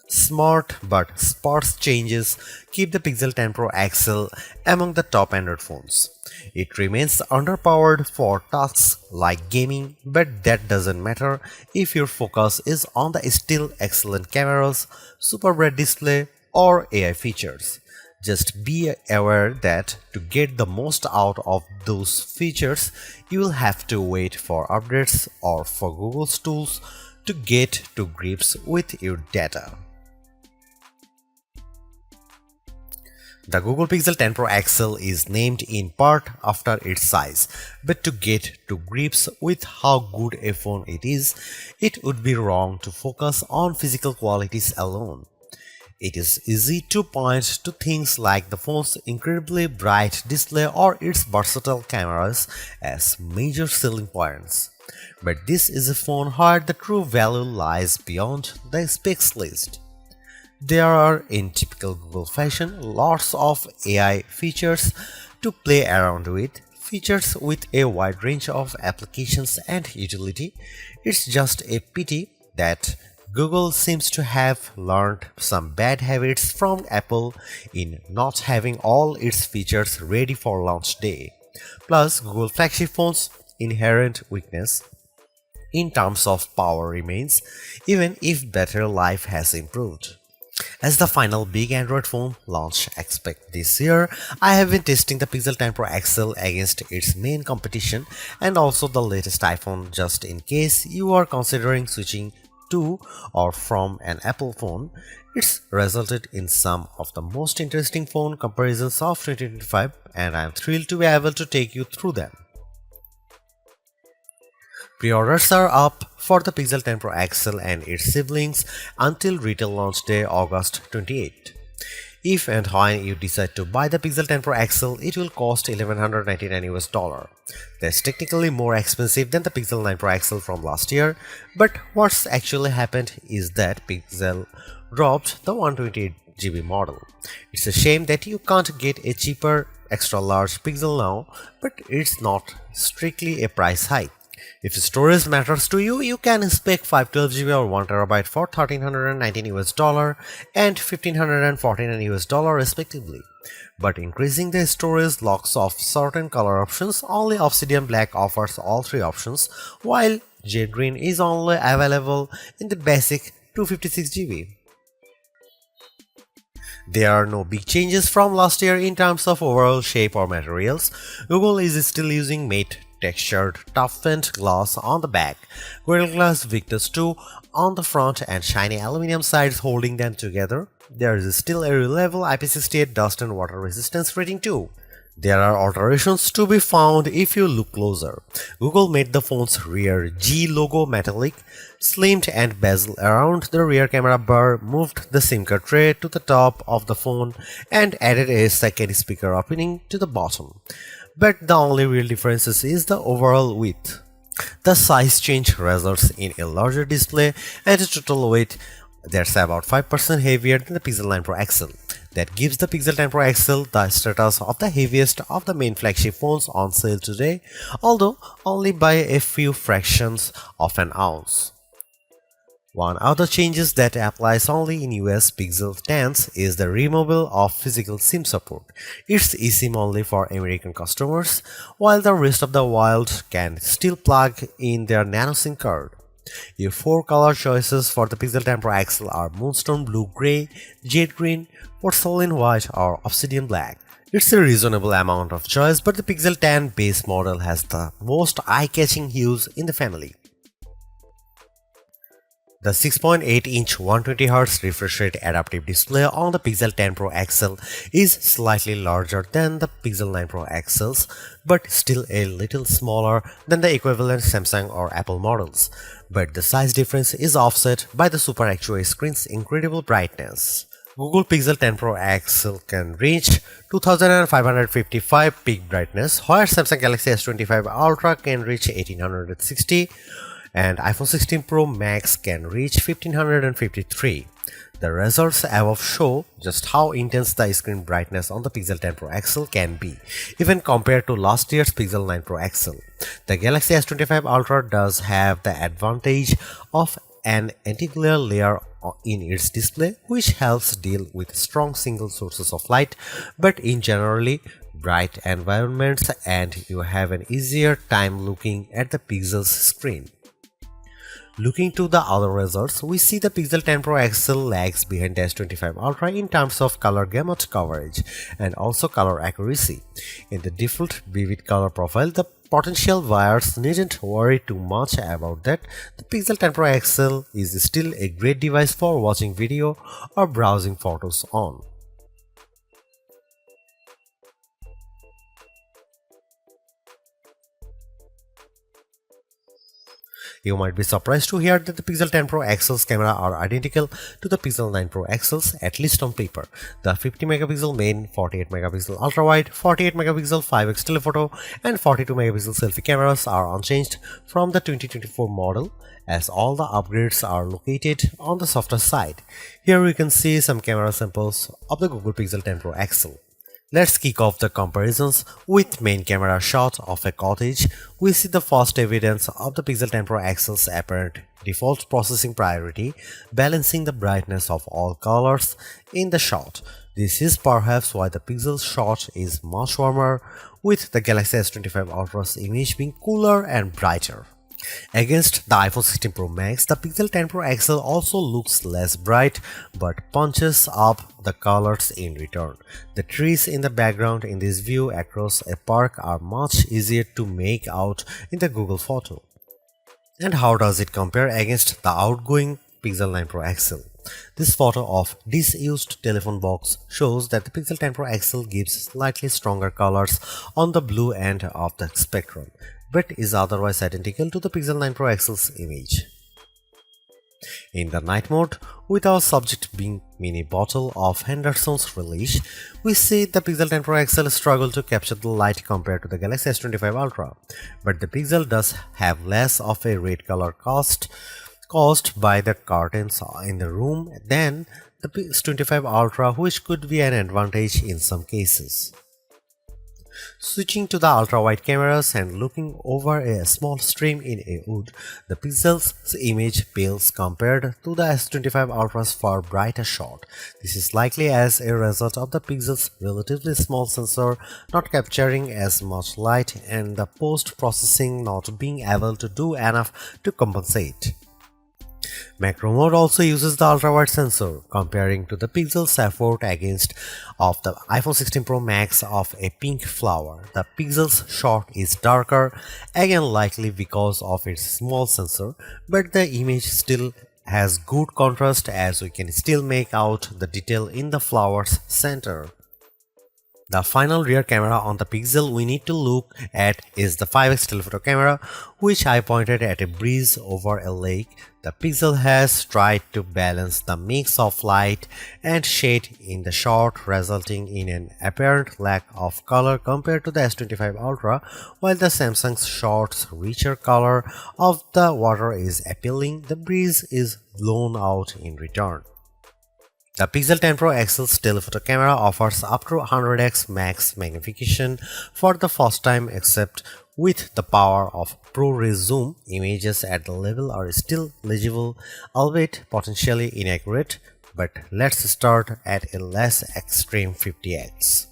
Smart but sparse changes keep the Pixel 10 Pro XL among the top Android phones. It remains underpowered for tasks like gaming, but that doesn't matter if your focus is on the still excellent cameras, super bright display, or AI features. Just be aware that to get the most out of those features, you will have to wait for updates or for Google's tools to get to grips with your data. The Google Pixel 10 Pro XL is named in part after its size, but to get to grips with how good a phone it is, it would be wrong to focus on physical qualities alone. It is easy to point to things like the phone's incredibly bright display or its versatile cameras as major selling points. But this is a phone where the true value lies beyond the specs list. There are, in typical Google fashion, lots of AI features to play around with, features with a wide range of applications and utility. It's just a pity that Google seems to have learned some bad habits from Apple in not having all its features ready for launch day. Plus, Google flagship phones' inherent weakness in terms of power remains, even if battery life has improved. As the final big Android phone launch expect this year, I have been testing the Pixel 10 Pro XL against its main competition and also the latest iPhone just in case you are considering switching to or from an Apple phone. It's resulted in some of the most interesting phone comparisons of 2025 and I am thrilled to be able to take you through them. Pre-orders are up for the Pixel 10 Pro XL and its siblings until retail launch day August 28. If and when you decide to buy the Pixel 10 Pro XL, it will cost $1199. That's technically more expensive than the Pixel 9 Pro XL from last year, but what's actually happened is that Pixel dropped the 128GB model. It's a shame that you can't get a cheaper extra large Pixel now, but it's not strictly a price hike. If storage matters to you, you can spec 512GB or 1TB for $1,319 and $1,549 respectively. But increasing the storage locks off certain color options. Only Obsidian Black offers all three options, while Jade Green is only available in the basic 256GB. There are no big changes from last year in terms of overall shape or materials. Google is still using matte textured toughened glass on the back, Gorilla Glass Victus 2 on the front and shiny aluminum sides holding them together. There is still a reliable IP68 dust and water resistance rating too. There are alterations to be found if you look closer. Google made the phone's rear G logo metallic, slimmed and bezel around the rear camera bar, moved the SIM card tray to the top of the phone and added a second speaker opening to the bottom. But the only real difference is the overall width. The size change results in a larger display and a total weight that's about 5% heavier than the Pixel 9 Pro XL. That gives the Pixel 10 Pro XL the status of the heaviest of the main flagship phones on sale today, although only by a few fractions of an ounce. One other changes that applies only in US Pixel 10s is the removal of physical SIM support. It's eSIM only for American customers, while the rest of the world can still plug in their nano SIM card. Your four color choices for the Pixel 10 Pro XL are Moonstone Blue Gray, Jade Green, Porcelain White or Obsidian Black. It's a reasonable amount of choice, but the Pixel 10 base model has the most eye-catching hues in the family. The 6.8-inch 120Hz refresh rate adaptive display on the Pixel 10 Pro XL is slightly larger than the Pixel 9 Pro XLs, but still a little smaller than the equivalent Samsung or Apple models. But the size difference is offset by the Super Actua screen's incredible brightness. Google Pixel 10 Pro XL can reach 2555 peak brightness, where Samsung Galaxy S25 Ultra can reach 1860. And iPhone 16 Pro Max can reach 1553. The results above show just how intense the screen brightness on the Pixel 10 Pro XL can be, even compared to last year's Pixel 9 Pro XL. The Galaxy S25 Ultra does have the advantage of an anti-glare layer in its display, which helps deal with strong single sources of light, but in generally bright environments, and you have an easier time looking at the pixel's screen. Looking to the other results, we see the Pixel 10 Pro XL lags behind the S25 Ultra in terms of color gamut coverage and also color accuracy. In the default vivid color profile, the potential buyers needn't worry too much about that. The Pixel 10 Pro XL is still a great device for watching video or browsing photos on. You might be surprised to hear that the Pixel 10 Pro XL's camera are identical to the Pixel 9 Pro XL's, at least on paper. The 50 megapixel main, 48 megapixel ultra wide, 48 megapixel 5x telephoto and 42 megapixel selfie cameras are unchanged from the 2024 model, as all the upgrades are located on the softer side. Here we can see some camera samples of the Google Pixel 10 Pro XL. Let's kick off the comparisons with main camera shot of a cottage. We see the first evidence of the Pixel 10 Pro XL's apparent default processing priority, balancing the brightness of all colors in the shot. This is perhaps why the Pixel's shot is much warmer, with the Galaxy S25 Ultra's image being cooler and brighter. Against the iPhone 16 Pro Max, the Pixel 10 Pro XL also looks less bright but punches up the colors in return. The trees in the background in this view across a park are much easier to make out in the Google photo. And how does it compare against the outgoing Pixel 9 Pro XL? This photo of disused telephone box shows that the Pixel 10 Pro XL gives slightly stronger colors on the blue end of the spectrum, but is otherwise identical to the Pixel 9 Pro XL's image. In the night mode, with our subject being mini bottle of Henderson's relish, we see the Pixel 10 Pro XL struggle to capture the light compared to the Galaxy S25 Ultra, but the Pixel does have less of a red color caused by the curtains in the room than the S25 Ultra, which could be an advantage in some cases. Switching to the ultra-wide cameras and looking over a small stream in a wood, the Pixel's image pales compared to the S25 Ultra's far brighter shot. This is likely as a result of the Pixel's relatively small sensor not capturing as much light and the post-processing not being able to do enough to compensate. Macro mode also uses the ultra-wide sensor, comparing to the Pixel's effort against of the iPhone 16 Pro Max of a pink flower. The Pixel's shot is darker, again likely because of its small sensor, but the image still has good contrast as we can still make out the detail in the flower's center. The final rear camera on the Pixel we need to look at is the 5x telephoto camera, which I pointed at a breeze over a lake. The Pixel has tried to balance the mix of light and shade in the shot, resulting in an apparent lack of color compared to the S25 Ultra, while the Samsung's shot's richer color of the water is appealing. The breeze is blown out in return. The Pixel 10 Pro XL's telephoto camera offers up to 100x max magnification for the first time, except with the power of ProRes zoom. Images at the level are still legible, albeit potentially inaccurate, but let's start at a less extreme 50x.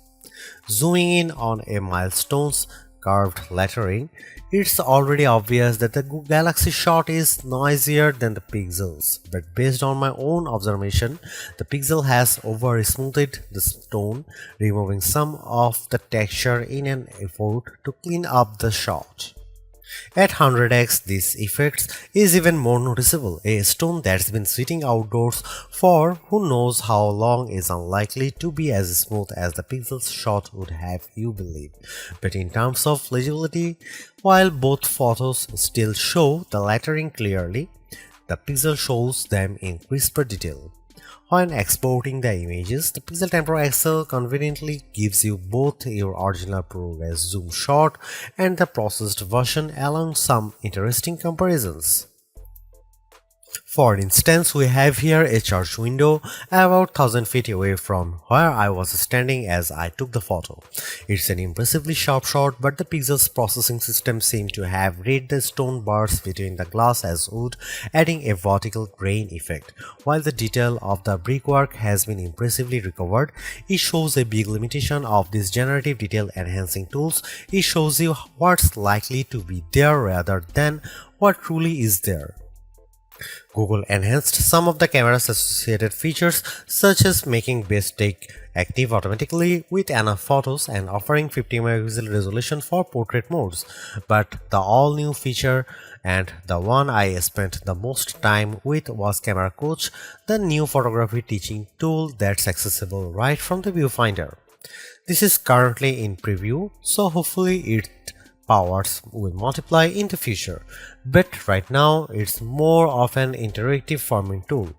Zooming in on a milestone's curved lettering, it's already obvious that the Galaxy shot is noisier than the Pixel's, but based on my own observation, the Pixel has over-smoothed the stone, removing some of the texture in an effort to clean up the shot. At 100x, this effect is even more noticeable. A stone that's been sitting outdoors for who knows how long is unlikely to be as smooth as the Pixel's shot would have you believe. But in terms of legibility, while both photos still show the lettering clearly, the Pixel shows them in crisper detail. When exporting the images, the Pixel 10 Pro XL conveniently gives you both your original ProRes zoom shot and the processed version, along some interesting comparisons. For instance, we have here a church window about 1000 feet away from where I was standing as I took the photo. It's an impressively sharp shot, but the pixels processing system seemed to have read the stone bars between the glass as wood, adding a vertical grain effect. While the detail of the brickwork has been impressively recovered, it shows a big limitation of these generative detail enhancing tools. It shows you what's likely to be there rather than what truly is there. Google enhanced some of the camera's associated features, such as making best take active automatically with enough photos and offering 50 megapixel resolution for portrait modes. But the all-new feature, and the one I spent the most time with, was Camera Coach, the new photography teaching tool that's accessible right from the viewfinder. This is currently in preview, so hopefully it powers will multiply in the future, but right now it's more of an interactive forming tool.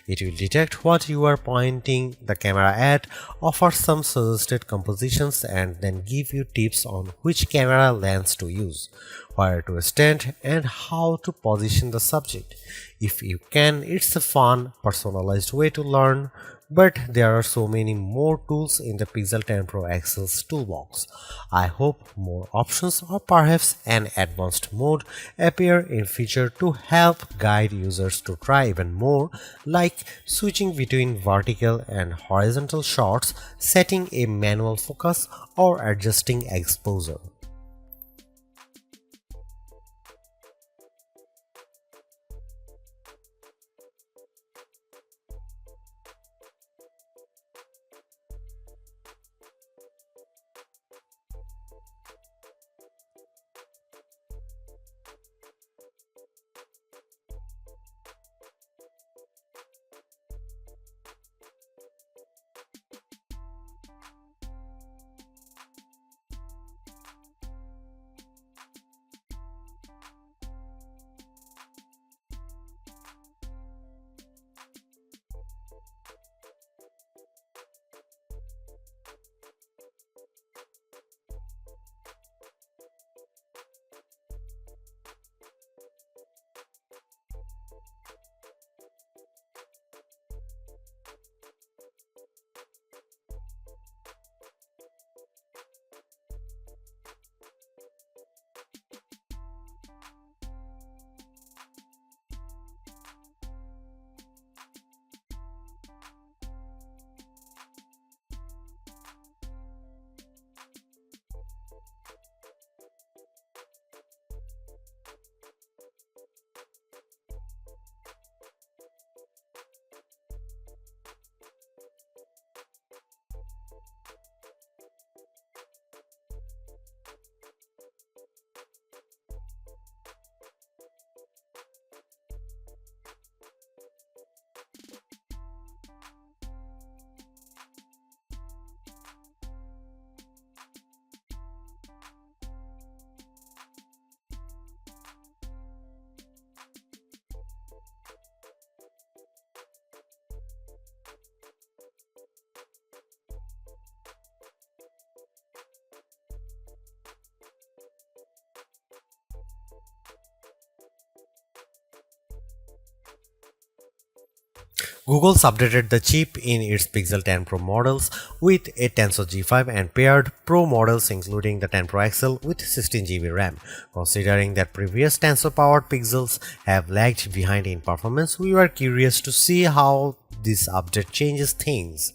It will detect what you are pointing the camera at, offer some suggested compositions, and then give you tips on which camera lens to use, where to stand, and how to position the subject. If you can, it's a fun, personalized way to learn. But there are so many more tools in the Pixel 10 Pro XL's toolbox. I hope more options or perhaps an advanced mode appear in future to help guide users to try even more, like switching between vertical and horizontal shots, setting a manual focus, or adjusting exposure. Google's updated the chip in its Pixel 10 Pro models with a Tensor G5 and paired Pro models including the 10 Pro XL with 16GB RAM. Considering that previous Tensor-powered Pixels have lagged behind in performance, we were curious to see how this update changes things.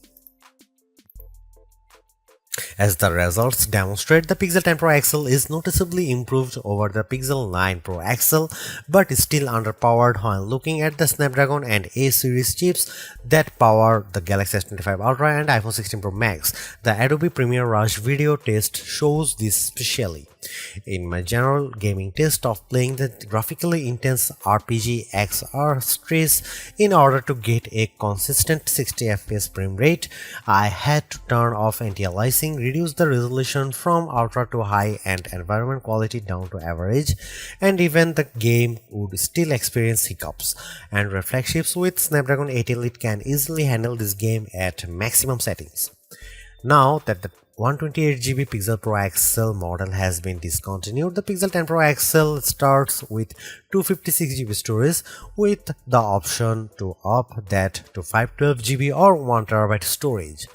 As the results demonstrate, the Pixel 10 Pro XL is noticeably improved over the Pixel 9 Pro XL, but is still underpowered when looking at the Snapdragon and A series chips that power the Galaxy S25 Ultra and iPhone 16 Pro Max. The Adobe Premiere Rush video test shows this specially. In my general gaming test of playing the graphically intense RPG XR Stress in order to get a consistent 60 FPS frame rate, I had to turn off anti-aliasing, reduce the resolution from ultra to high and environment quality down to average, and even the game would still experience hiccups. Android flagships with Snapdragon 8 Elite can easily handle this game at maximum settings. Now that the 128GB Pixel Pro XL model has been discontinued, the Pixel 10 Pro XL starts with 256 GB storage with the option to up that to 512 GB or 1 TB storage.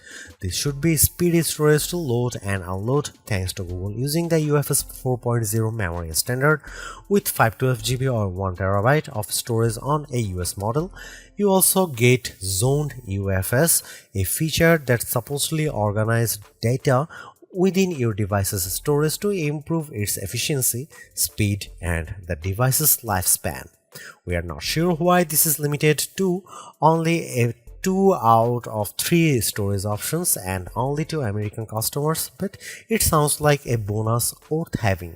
This should be speedy storage to load and unload thanks to Google using the UFS 4.0 memory standard with 512 GB or 1 TB of storage on a US model. You also get zoned UFS, a feature that supposedly organizes data within your device's storage to improve its efficiency, speed, and the device's lifespan. We are not sure why this is limited to only a 2 out of 3 storage options and only to American customers, but it sounds like a bonus worth having.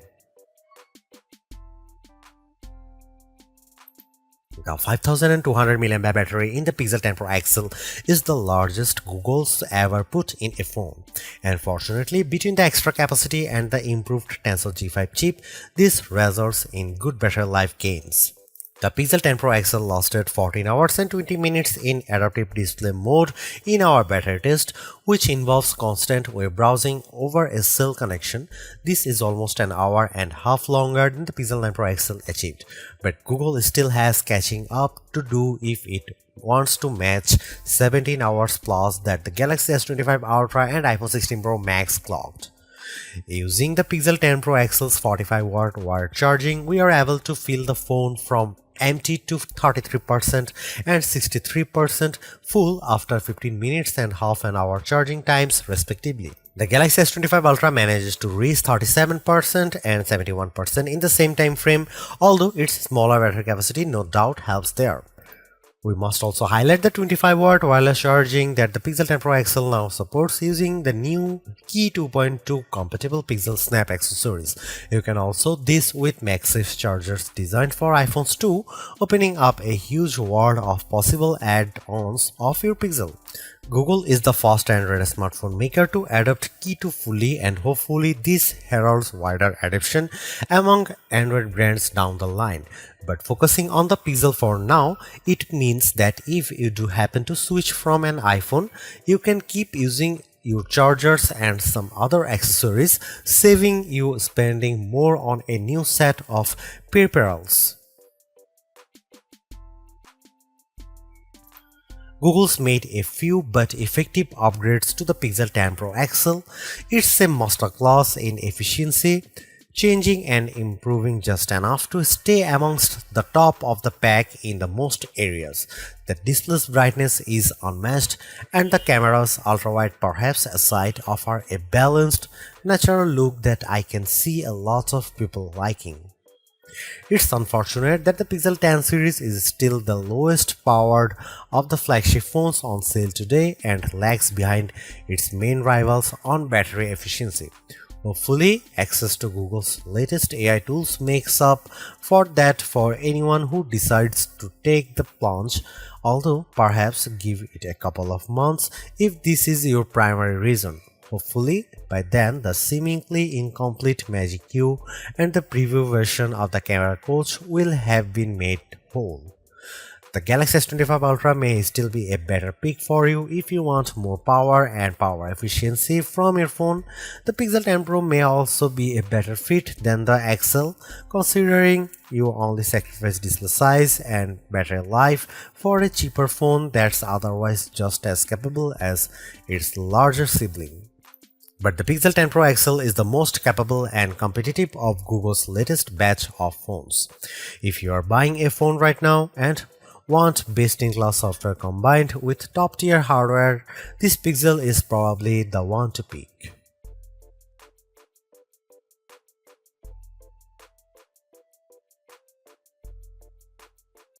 The 5200 mAh battery in the Pixel 10 Pro XL is the largest Google's ever put in a phone. And fortunately, between the extra capacity and the improved Tensor G5 chip, this results in good battery life gains. The Pixel 10 Pro XL lasted 14 hours and 20 minutes in adaptive display mode in our beta test, which involves constant web browsing over a cell connection. This is almost an hour and a half longer than the Pixel 9 Pro XL achieved, but Google still has catching up to do if it wants to match 17 hours plus that the Galaxy S25 Ultra and iPhone 16 Pro Max clocked. Using the Pixel 10 Pro XL's 45-watt wired charging, we are able to fill the phone from empty to 33% and 63% full after 15 minutes and half an hour charging times respectively. The Galaxy S25 Ultra manages to reach 37% and 71% in the same time frame, although its smaller battery capacity no doubt helps there. We must also highlight the 25-watt wireless charging that the Pixel 10 Pro XL now supports using the new Key 2.2 compatible Pixel Snap accessories. You can also this with MagSafe chargers designed for iPhones too, opening up a huge world of possible add-ons of your Pixel. Google is the first Android smartphone maker to adopt Key 2 fully, and hopefully this heralds wider adoption among Android brands down the line. But focusing on the Pixel for now, it means that if you do happen to switch from an iPhone, you can keep using your chargers and some other accessories, saving you spending more on a new set of peripherals. Google's made a few but effective upgrades to the Pixel 10 Pro XL. It's a masterclass in efficiency, changing and improving just enough to stay amongst the top of the pack in the most areas. The display's brightness is unmatched, and the camera's ultrawide perhaps aside offer a balanced, natural look that I can see a lot of people liking. It's unfortunate that the Pixel 10 series is still the lowest powered of the flagship phones on sale today and lags behind its main rivals on battery efficiency. Hopefully, access to Google's latest AI tools makes up for that for anyone who decides to take the plunge, although perhaps give it a couple of months if this is your primary reason. Hopefully, by then the seemingly incomplete Magic Q and the preview version of the camera coach will have been made whole. The Galaxy S25 Ultra may still be a better pick for you if you want more power and power efficiency from your phone. The Pixel 10 Pro may also be a better fit than the XL, considering you only sacrifice display size and battery life for a cheaper phone that's otherwise just as capable as its larger sibling. But the Pixel 10 Pro XL is the most capable and competitive of Google's latest batch of phones. If you are buying a phone right now and want best-in-class software combined with top-tier hardware, this Pixel is probably the one to pick.